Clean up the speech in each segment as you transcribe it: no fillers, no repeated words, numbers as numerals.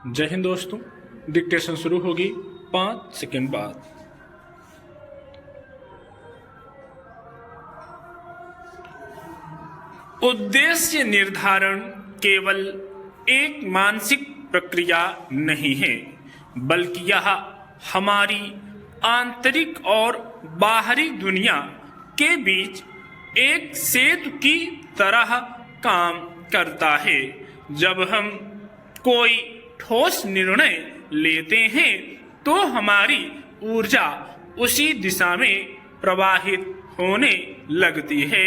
जय हिंद दोस्तों। डिक्टेशन शुरू होगी 5 सेकंड बाद। उद्देश्य निर्धारण केवल एक मानसिक प्रक्रिया नहीं है, बल्कि यह हमारी आंतरिक और बाहरी दुनिया के बीच एक सेतु की तरह काम करता है। जब हम कोई ठोस निर्णय लेते हैं तो हमारी ऊर्जा उसी दिशा में प्रवाहित होने लगती है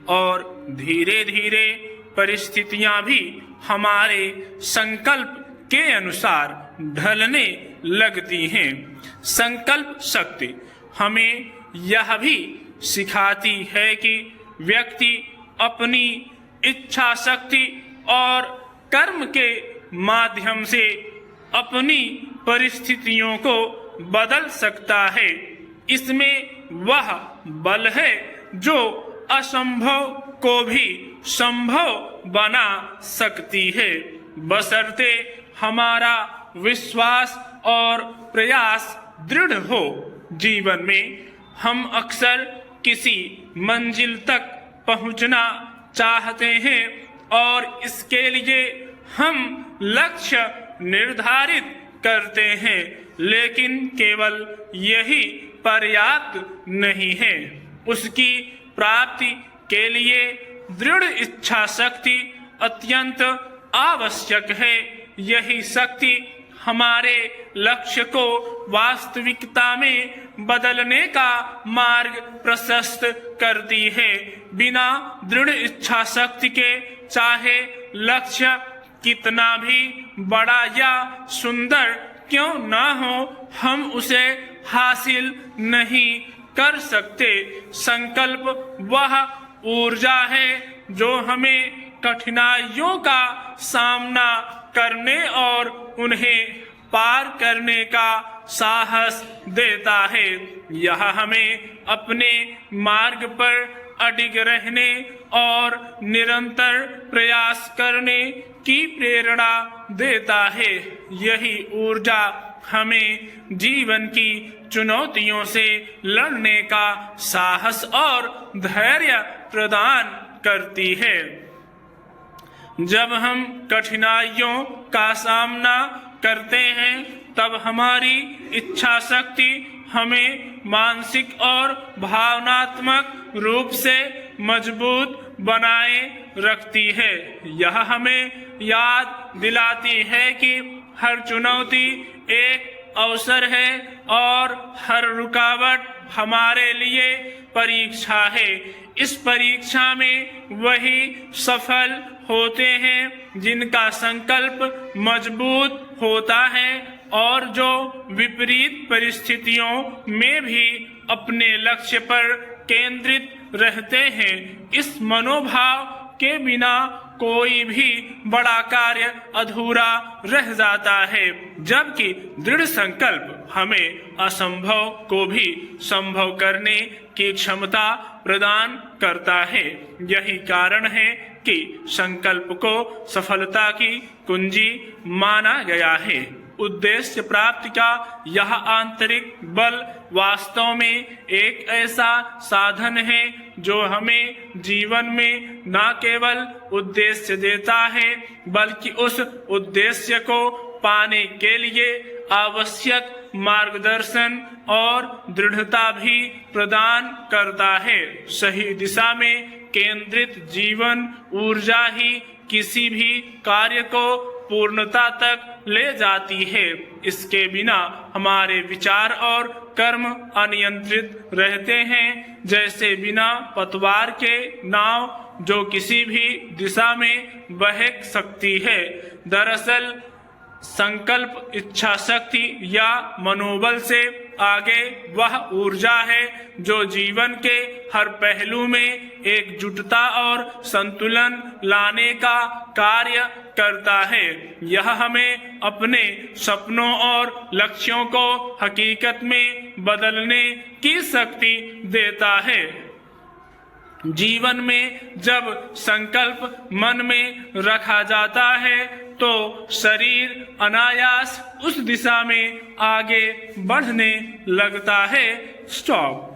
और धीरे धीरे परिस्थितियां भी हमारे संकल्प के अनुसार ढलने लगती हैं। संकल्प शक्ति हमें यह भी सिखाती है कि व्यक्ति अपनी इच्छा शक्ति और कर्म के माध्यम से अपनी परिस्थितियों को बदल सकता है। इसमें वह बल है जो असंभव को भी संभव बना सकती है, बशर्ते हमारा विश्वास और प्रयास दृढ़ हो। जीवन में हम अक्सर किसी मंजिल तक पहुंचना चाहते हैं और इसके लिए हम लक्ष्य निर्धारित करते हैं, लेकिन केवल यही पर्याप्त नहीं है। उसकी प्राप्ति के लिए दृढ़ इच्छा शक्ति अत्यंत आवश्यक है। यही शक्ति हमारे लक्ष्य को वास्तविकता में बदलने का मार्ग प्रशस्त करती है। बिना दृढ़ इच्छा शक्ति के चाहे लक्ष्य कितना भी बड़ा या सुंदर क्यों न हो, हम उसे हासिल नहीं कर सकते। संकल्प वह ऊर्जा है जो हमें कठिनाइयों का सामना करने और उन्हें पार करने का साहस देता है। यह हमें अपने मार्ग पर अडिग रहने और निरंतर प्रयास करने की प्रेरणा देता है। यही ऊर्जा हमें जीवन की चुनौतियों से लड़ने का साहस और धैर्य प्रदान करती है। जब हम कठिनाइयों का सामना करते हैं तब हमारी इच्छा शक्ति हमें मानसिक और भावनात्मक रूप से मजबूत बनाए रखती है। यह हमें याद दिलाती है कि हर चुनौती एक अवसर है और हर रुकावट हमारे लिए परीक्षा है। इस परीक्षा में वही सफल होते हैं जिनका संकल्प मजबूत होता है और जो विपरीत परिस्थितियों में भी अपने लक्ष्य पर केंद्रित रहते हैं। इस मनोभाव के बिना कोई भी बड़ा कार्य अधूरा रह जाता है, जबकि दृढ़ संकल्प हमें असंभव को भी संभव करने की क्षमता प्रदान करता है। यही कारण है कि संकल्प को सफलता की कुंजी माना गया है। उद्देश्य प्राप्ति का यह आंतरिक बल वास्तव में एक ऐसा साधन है जो हमें जीवन में न केवल उद्देश्य देता है, बल्कि उस उद्देश्य को पाने के लिए आवश्यक मार्गदर्शन और दृढ़ता भी प्रदान करता है। सही दिशा में केंद्रित जीवन ऊर्जा ही किसी भी कार्य को पूर्णता तक ले जाती है। इसके बिना हमारे विचार और कर्म अनियंत्रित रहते हैं, जैसे बिना पतवार के नाव जो किसी भी दिशा में बह सकती है। दरअसल संकल्प इच्छा शक्ति या मनोबल से आगे वह ऊर्जा है जो जीवन के हर पहलू में एकजुटता और संतुलन लाने का कार्य करता है। यह हमें अपने सपनों और लक्ष्यों को हकीकत में बदलने की शक्ति देता है। जीवन में जब संकल्प मन में रखा जाता है तो शरीर अनायास उस दिशा में आगे बढ़ने लगता है। स्टॉप।